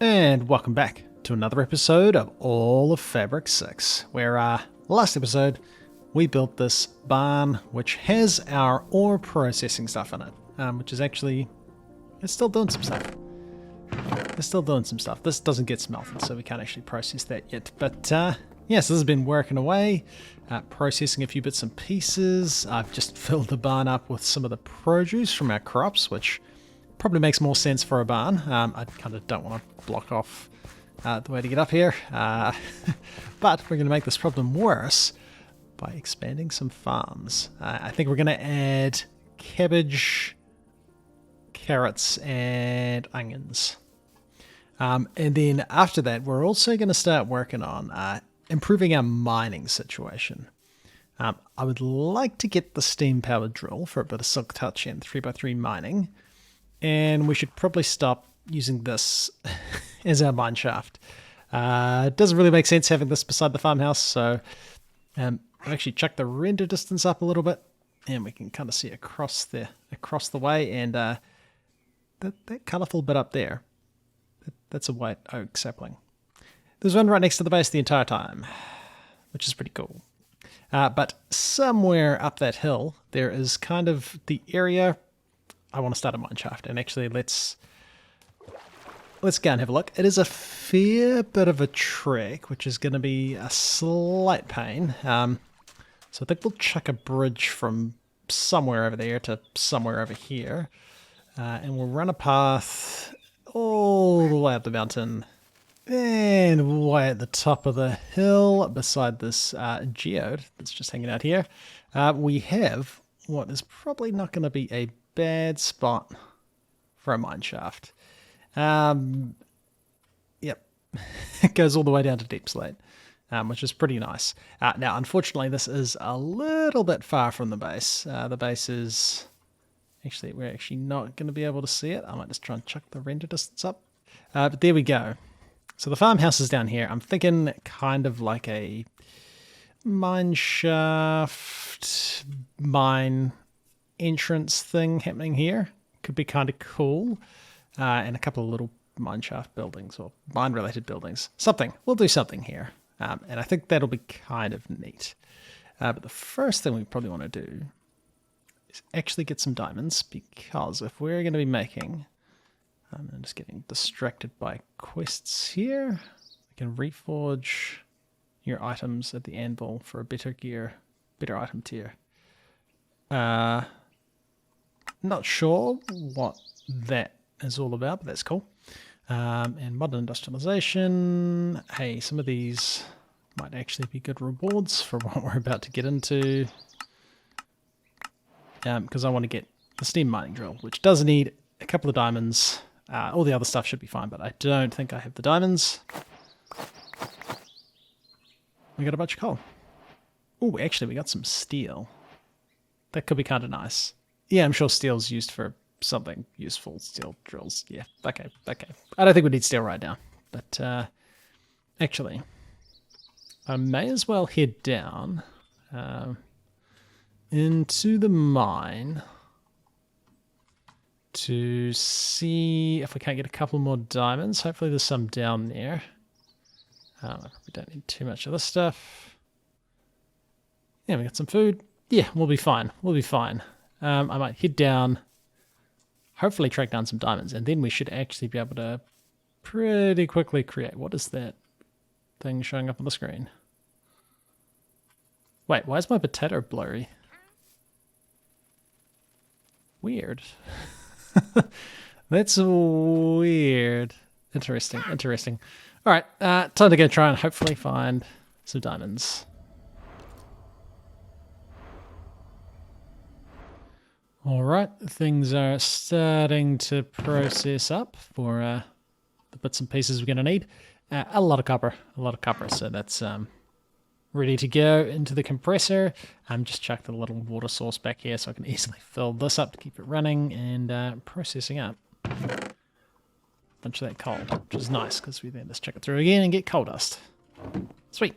And welcome back to another episode of All of Fabric 6, where last episode we built this barn which has our ore processing stuff in it, which is actually, it's still doing some stuff. It's still doing some stuff. This doesn't get smelted, so we can't actually process that yet. But yeah, so this has been working away, processing a few bits and pieces. I've just filled the barn up with some of the produce from our crops, which probably makes more sense for a barn. I kind of don't want to block off the way to get up here. But we're going to make this problem worse by expanding some farms. I think we're going to add cabbage, carrots, and onions. And then after that, we're also going to start working on improving our mining situation. I would like to get the steam-powered drill for a bit of silk touch and 3x3 mining. And we should probably stop using this as our mine shaft. It doesn't really make sense having this beside the farmhouse, so I'll actually chuck the render distance up a little bit, and we can kind of see across the way, and that colourful bit up there, that's a white oak sapling. There's one right next to the base the entire time, which is pretty cool. But somewhere up that hill, there is kind of the area I want to start a mine shaft, and actually let's go and have a look. It is a fair bit of a trek, which is going to be a slight pain. So I think we'll chuck a bridge from somewhere over there to somewhere over here, and we'll run a path all the way up the mountain and way at the top of the hill beside this geode that's just hanging out here. We have what is probably not going to be a bad spot for a mine shaft. Yep, it goes all the way down to deep slate, which is pretty nice. Now, unfortunately, this is a little bit far from the base. The base is actually, we're actually not going to be able to see it. I might just try and chuck the render distance up. But there we go. So the farmhouse is down here. I'm thinking kind of like a mine shaft, mine entrance thing happening here. Could be kind of cool. And a couple of little mine shaft buildings or mine related buildings. Something. We'll do something here. And I think that'll be kind of neat. But the first thing we probably want to do is actually get some diamonds, because if we're going to be making, I'm just getting distracted by quests here. We can reforge your items at the anvil for a better item tier. Not sure what that is all about, but that's cool. And modern industrialization. Hey, some of these might actually be good rewards for what we're about to get into. Because I want to get the steam mining drill, which does need a couple of diamonds. All the other stuff should be fine, but I don't think I have the diamonds. We got a bunch of coal. Oh, actually, we got some steel. That could be kind of nice. Yeah, I'm sure steel's used for something useful. Steel drills. Yeah, okay. I don't think we need steel right now. But actually, I may as well head down into the mine to see if we can't get a couple more diamonds. Hopefully there's some down there. We don't need too much of this stuff. Yeah, we got some food. Yeah, we'll be fine. I might head down, hopefully track down some diamonds, and then we should actually be able to pretty quickly create. What is that thing showing up on the screen? Wait, why is my potato blurry? Weird. That's weird. Interesting. All right, time to go try and hopefully find some diamonds. All right, things are starting to process up for the bits and pieces we're going to need. A lot of copper, so that's ready to go into the compressor. Just chuck the little water source back here so I can easily fill this up to keep it running and processing up a bunch of that coal, which is nice because we then just check it through again and get coal dust. Sweet.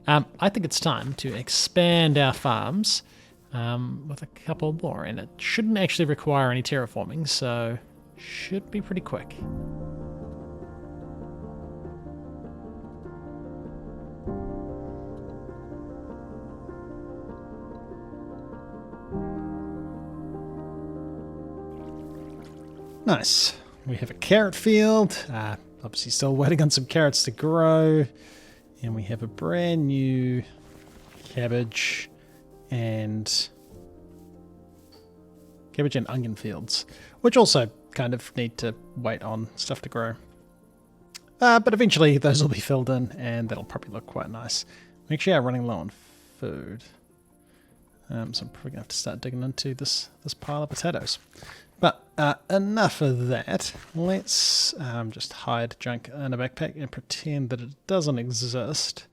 I think it's time to expand our farms with a couple more, and it shouldn't actually require any terraforming, so should be pretty quick. Nice. We have a carrot field. Obviously still waiting on some carrots to grow. And we have a brand new cabbage and onion fields, which also kind of need to wait on stuff to grow. But eventually those will be filled in and that'll probably look quite nice. We actually are running low on food. So I'm probably going to have to start digging into this pile of potatoes. But enough of that. Let's just hide junk in a backpack and pretend that it doesn't exist.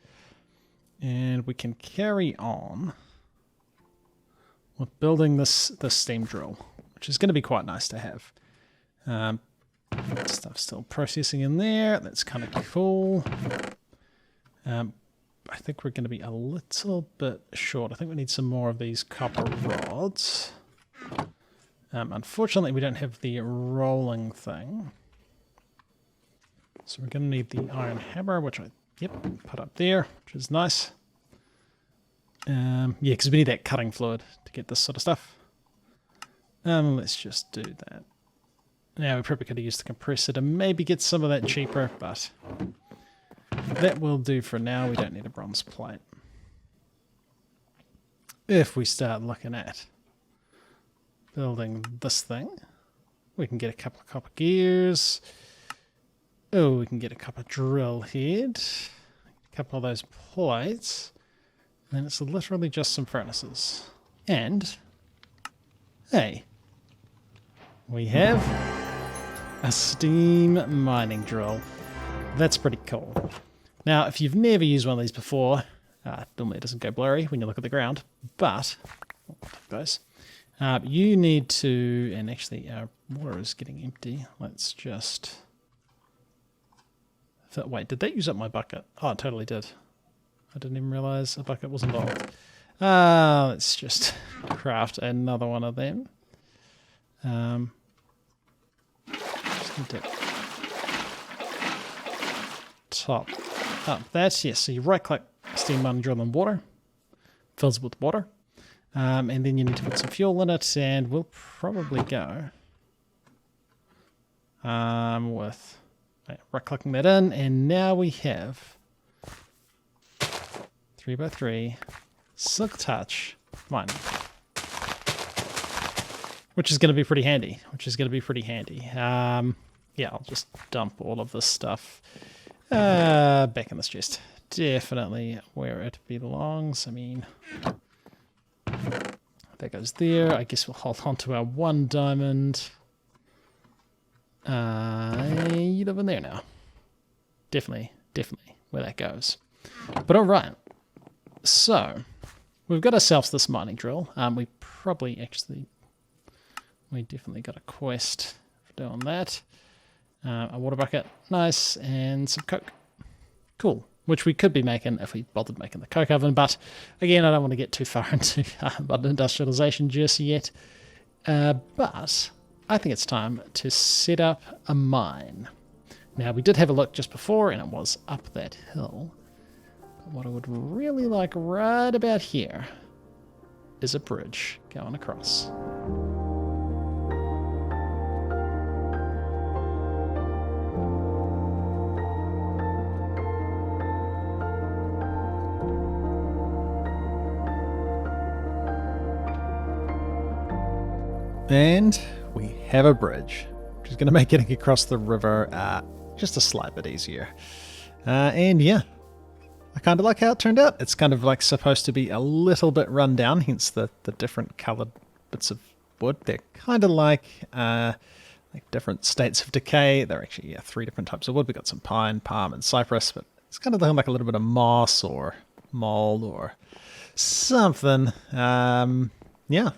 And we can carry on with building this steam drill, which is going to be quite nice to have. Stuff still processing in there. That's kind of cool. I think we're going to be a little bit short. I think we need some more of these copper rods. Unfortunately, we don't have the rolling thing. So we're going to need the iron hammer, which I put up there, which is nice. Yeah, because we need that cutting fluid to get this sort of stuff. Let's just do that. Now, we probably could have used the compressor to maybe get some of that cheaper, but that will do for now. We don't need a bronze plate. If we start looking at building this thing, we can get a couple of copper gears. Oh, we can get a copper drill head, a couple of those plates, and it's literally just some furnaces. And, hey, we have a steam mining drill. That's pretty cool. Now, if you've never used one of these before, normally it doesn't go blurry when you look at the ground, but, those. You need to, and actually our water is getting empty. Let's just, wait, did that use up my bucket? Oh, it totally did. I didn't even realize a bucket was involved. Let's just craft another one of them. Just need to top up that. Yes, so you right click steam mining drill in water, fills it with water. And then you need to put some fuel in it, and we'll probably go with right-clicking that in, and now we have 3x3 silk touch mining, which is going to be pretty handy. Yeah, I'll just dump all of this stuff back in this chest. Definitely where it belongs. I mean, that goes there. I guess we'll hold on to our one diamond. You live in there now. Definitely where that goes. But alright. So, we've got ourselves this mining drill. We definitely got a quest for doing that. A water bucket. Nice. And some coke. Cool. Which we could be making if we bothered making the coke oven, but again, I don't want to get too far into modern industrialization just yet. But I think it's time to set up a mine. Now, we did have a look just before, and it was up that hill. But what I would really like right about here is a bridge going across. And we have a bridge, which is going to make getting across the river just a slight bit easier. And yeah, I kind of like how it turned out. It's kind of like supposed to be a little bit run down, hence the different coloured bits of wood. They're kind of like different states of decay. They're actually 3 different types of wood. We've got some pine, palm, and cypress, but it's kind of looking like a little bit of moss or mold or something. Yeah.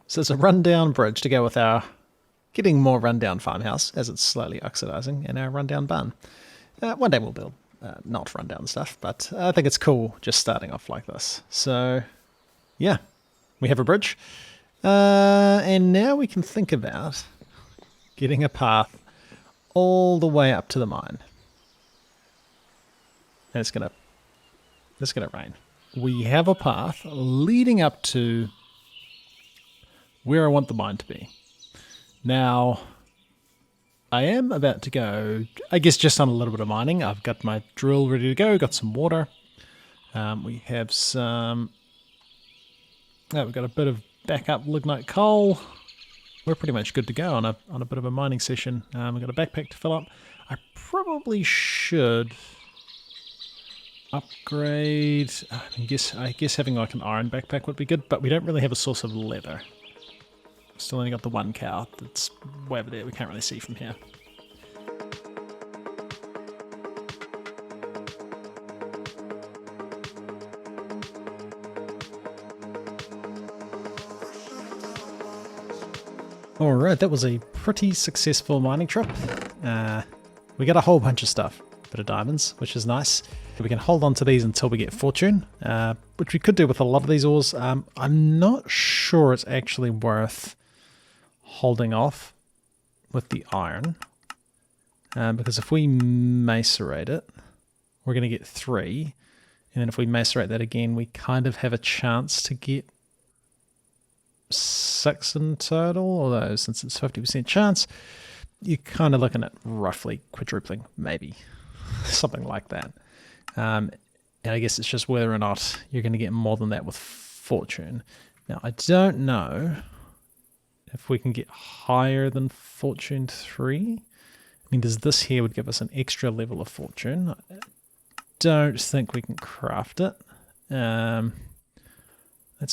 So it's a rundown bridge to go with our getting more rundown farmhouse as it's slowly oxidizing and our rundown barn. One day we'll build not rundown stuff, but I think it's cool just starting off like this. So yeah, we have a bridge. And now we can think about getting a path all the way up to the mine. And it's gonna rain. We have a path leading up to where I want the mine to be. Now, I am about to go, I guess, just on a little bit of mining. I've got my drill ready to go, got some water. We have some... Oh, we've got a bit of backup lignite coal. We're pretty much good to go on a bit of a mining session. We've got a backpack to fill up. I probably should upgrade... I guess having like an iron backpack would be good, but we don't really have a source of leather. Still only got the one cow that's way over there. We can't really see from here. Alright, that was a pretty successful mining trip. We got a whole bunch of stuff. Bit of diamonds, which is nice. We can hold on to these until we get fortune, which we could do with a lot of these ores. I'm not sure it's actually worth holding off with the iron, because if we macerate it, we're going to get 3, and then if we macerate that again, we kind of have a chance to get 6 in total, although since it's 50% chance, you're kind of looking at roughly quadrupling, maybe something like that. And I guess it's just whether or not you're going to get more than that with fortune. Now, I don't know if we can get higher than fortune 3. I mean, does this here would give us an extra level of fortune? I don't think we can craft it. That's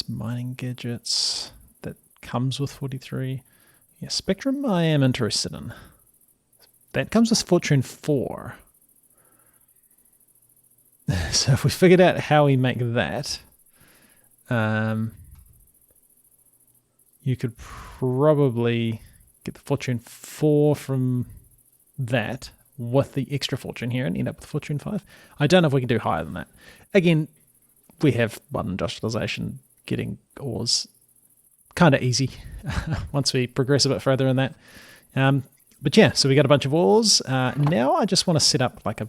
mining gadgets. That comes with 43. Yeah, Spectrum I am interested in. That comes with fortune 4. So if we figured out how we make that, you could probably get the fortune 4 from that with the extra fortune here and end up with fortune 5. I don't know if we can do higher than that. Again, we have one industrialization, getting ores kind of easy once we progress a bit further in that. But yeah, so we got a bunch of ores. Now I just want to set up like a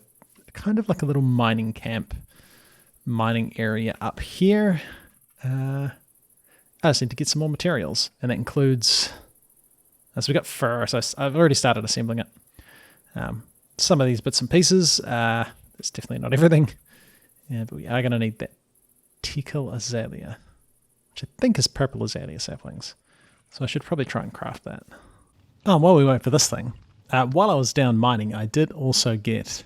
kind of like a little mining camp, mining area up here. I just need to get some more materials, and that includes... So we got fur, so I've already started assembling it. Some of these bits and pieces, it's definitely not everything, but we are going to need that Tickle Azalea, which I think is purple azalea saplings. So I should probably try and craft that. Oh, while we wait for this thing, while I was down mining, I did also get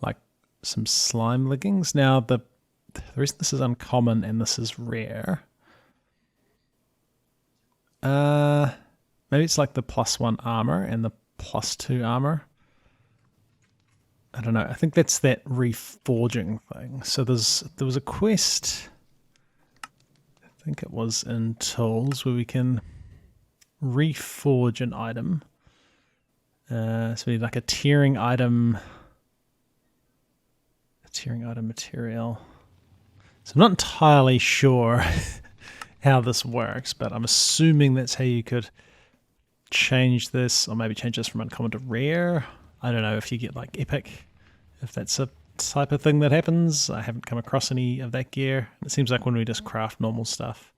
like some slime leggings. Now, the reason this is uncommon and this is rare... maybe it's like the +1 armor and the +2 armor. I don't know. I think that's that reforging thing. So there was a quest, I think it was in tools, where we can reforge an item. So we need like a tearing item material. So I'm not entirely sure how this works, but I'm assuming that's how you could change this, or maybe change this from uncommon to rare. I don't know if you get like epic, if that's a type of thing that happens. I haven't come across any of that gear. It seems like when we just craft normal stuff,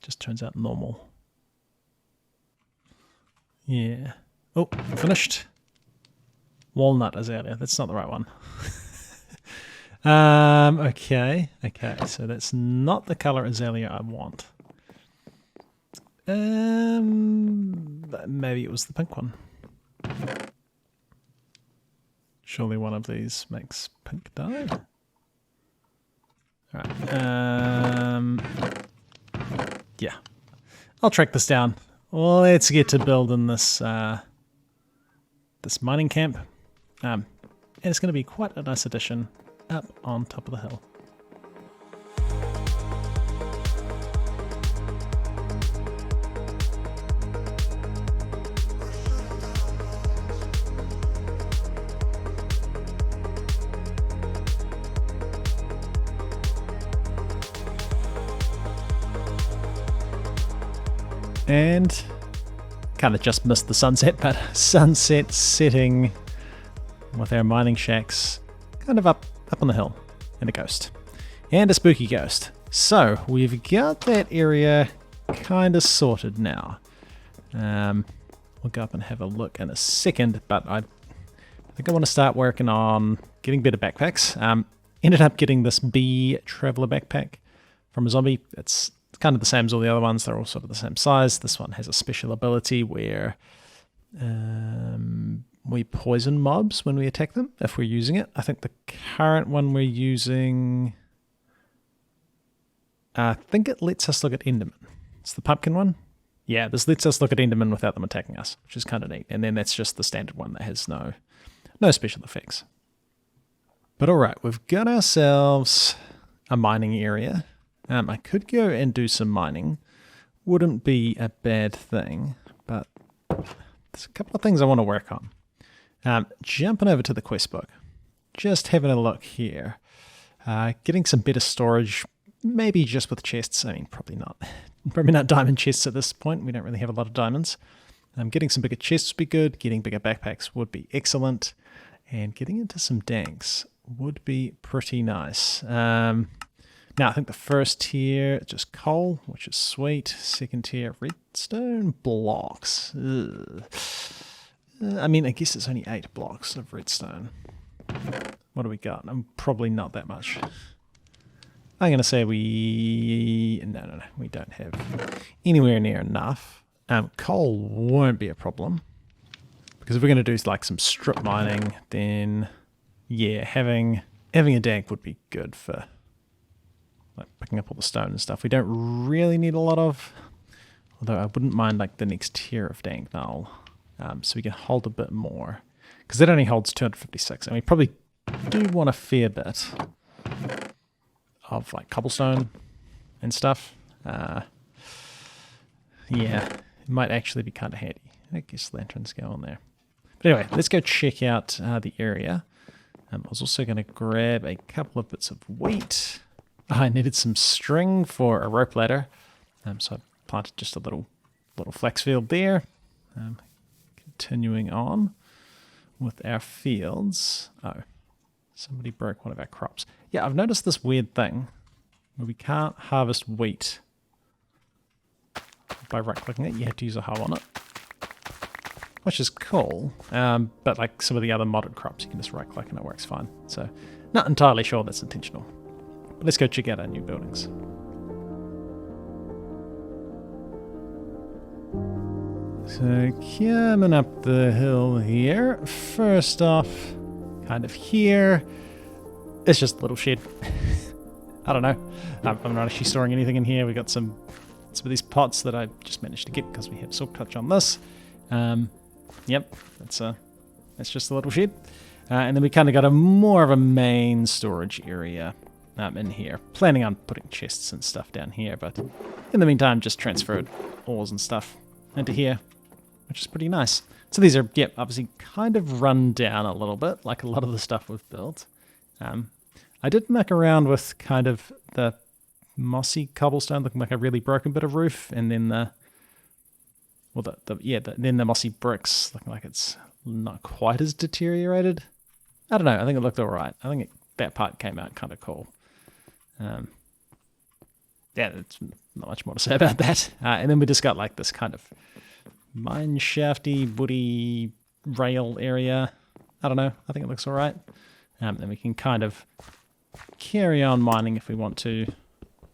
it just turns out normal. Yeah. Oh, finished. Walnut azalea. That's not the right one. Okay, so that's not the color azalea I want. Maybe it was the pink one. Surely one of these makes pink dye. Alright, yeah. I'll track this down. Let's get to building this this mining camp. And it's going to be quite a nice addition up on top of the hill. And kind of just missed the sunset, but sunset setting with our mining shacks kind of up on the hill, and a ghost. And a spooky ghost. So we've got that area kind of sorted now. we'll go up and have a look in a second, but I think I want to start working on getting better backpacks. Ended up getting this bee traveler backpack from a zombie. It's kind of the same as all the other ones. They're all sort of the same size. This one has a special ability where we poison mobs when we attack them if we're using it. I think the current one we're using, I think it lets us look at Enderman. It's the pumpkin one. Yeah, this lets us look at Enderman without them attacking us, which is kind of neat. And then that's just the standard one that has no special effects. But all right, we've got ourselves a mining area. I could go and do some mining. Wouldn't be a bad thing, but there's a couple of things I want to work on. Jumping over to the quest book, just having a look here. Getting some better storage, maybe just with chests. I mean, probably not diamond chests at this point. We don't really have a lot of diamonds. Getting some bigger chests would be good. Getting bigger backpacks would be excellent. And getting into some danks would be pretty nice. Now, I think the first tier, just coal, which is sweet. Second tier, redstone blocks. Ugh. I mean, I guess it's only 8 blocks of redstone. What do we got? Probably not that much. I'm going to say no, we don't have anywhere near enough. Coal won't be a problem. Because if we're going to do like some strip mining, then yeah, having a dank would be good for like picking up all the stone and stuff. We don't really need a lot of, although I wouldn't mind like the next tier of dank null, so we can hold a bit more, because it only holds 256, and we probably do want a fair bit of like cobblestone and stuff. Yeah, it might actually be kind of handy. I guess lanterns go on there. But anyway, let's go check out the area. I was also going to grab a couple of bits of wheat. I needed some string for a rope ladder, so I planted just a little flax field there. Continuing on with our fields. Oh, somebody broke one of our crops. Yeah, I've noticed this weird thing where we can't harvest wheat by right-clicking it. You have to use a hoe on it, which is cool, but like some of the other modded crops, you can just right-click and it works fine. So, not entirely sure that's intentional. But let's go check out our new buildings. So, coming up the hill here, first off, kind of here, it's just a little shed. I don't know. I'm not actually storing anything in here. We got some of these pots that I just managed to get because we have silk touch on this. Yep, that's just a little shed. And then we kind of got more of a main storage area in here. Planning on putting chests and stuff down here, but in the meantime, just transferred ores and stuff into here, which is pretty nice. So these are, yep, obviously kind of run down a little bit, like a lot of the stuff we've built. I did muck around with kind of the mossy cobblestone, looking like a really broken bit of roof, and then then the mossy bricks, looking like it's not quite as deteriorated. I don't know. I think it looked all right. I think that part came out kind of cool. Yeah, there's not much more to say about that. And then we just got like this kind of mine shafty, woody rail area. I don't know. I think it looks all right. Then we can kind of carry on mining if we want to,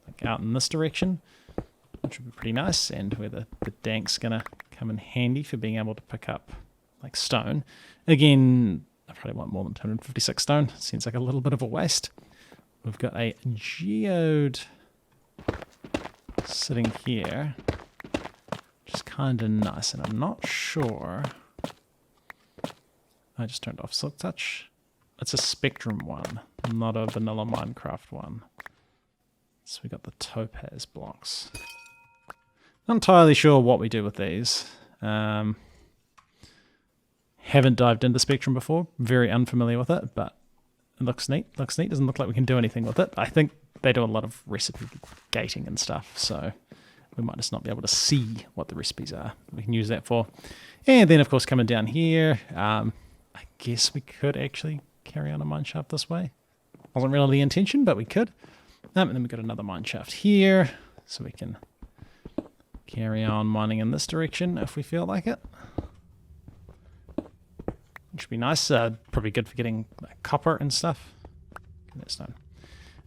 like out in this direction, which would be pretty nice, and where the dank's gonna come in handy for being able to pick up like stone. Again, I probably want more than 256 stone. Seems like a little bit of a waste. We've got a geode sitting here, which is kind of nice, and I'm not sure. I just turned off silk touch. It's a spectrum one, not a vanilla Minecraft one. So we got the topaz blocks. Not entirely sure what we do with these. Haven't dived into Spectrum before. Very unfamiliar with it, but it looks neat. Looks neat. Doesn't look like we can do anything with it. I think they do a lot of recipe gating and stuff, so we might just not be able to see what the recipes are. We can use that for. And then, of course, coming down here, I guess we could actually carry on a mine shaft this way. Wasn't really the intention, but we could. And then we've got another mine shaft here, so we can carry on mining in this direction if we feel like it. which would be nice. Probably good for getting like, copper and stuff. Give me that stone.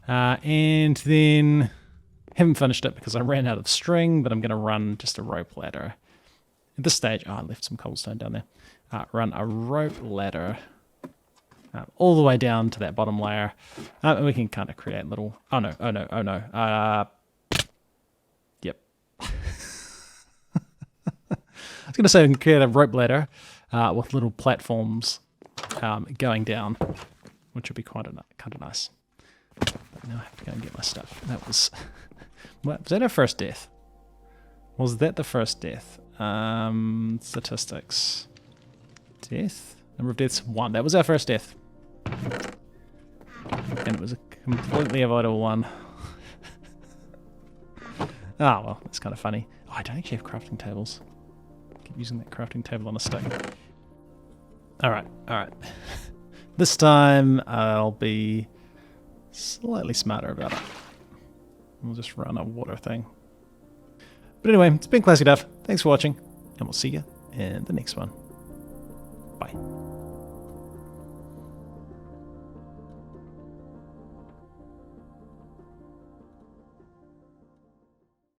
And then, haven't finished it because I ran out of string, but I'm going to run just a rope ladder. At this stage, I left some cobblestone down there. Run a rope ladder all the way down to that bottom layer. And we can kind of create little... Oh no. Yep. I was going to say we can create a rope ladder with little platforms going down, which would be kind of nice. But now I have to go and get my stuff. That was... What, was that our first death? Was that the first death? Statistics. Death? Number of deaths, 1. That was our first death. And it was a completely avoidable one. Ah, well, that's kind of funny. Oh, I don't actually have crafting tables. Keep using that crafting table on a stick. Alright. This time I'll be slightly smarter about it. We'll just run a water thing. But anyway, it's been ClassicDuff. Thanks for watching, and we'll see you in the next one. Bye.